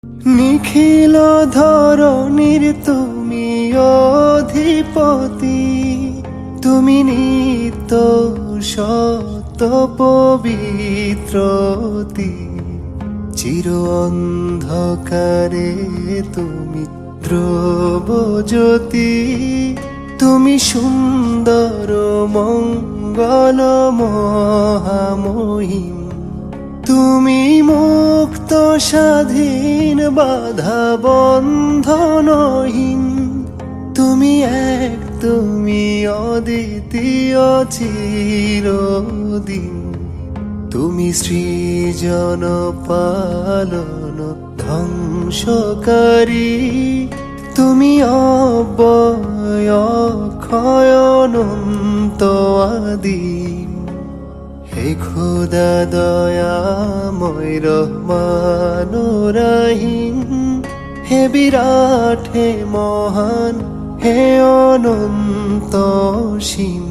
নিখিল ধরণীর তুমি অধিপতি, তুমি নিত্য সত্য পবিত্রতি। চির অন্ধকারে তুমি ধ্রুব জ্যোতি, তুমি সুন্দর মঙ্গল মহামহিম। তুমি মুক্ত স্বাধীন বাধা বন্ধনহীন, তুমি এক, তুমি অদ্বিতীয় চিরদিন। তুমি সৃজন পালন ধ্বংসকারী, তুমি অব্যয় অক্ষয় অনন্ত আদিম। হে খোদা দয়াময় রহমান রহিম, হে বিরাট হে মহান হে অনন্ত সীম।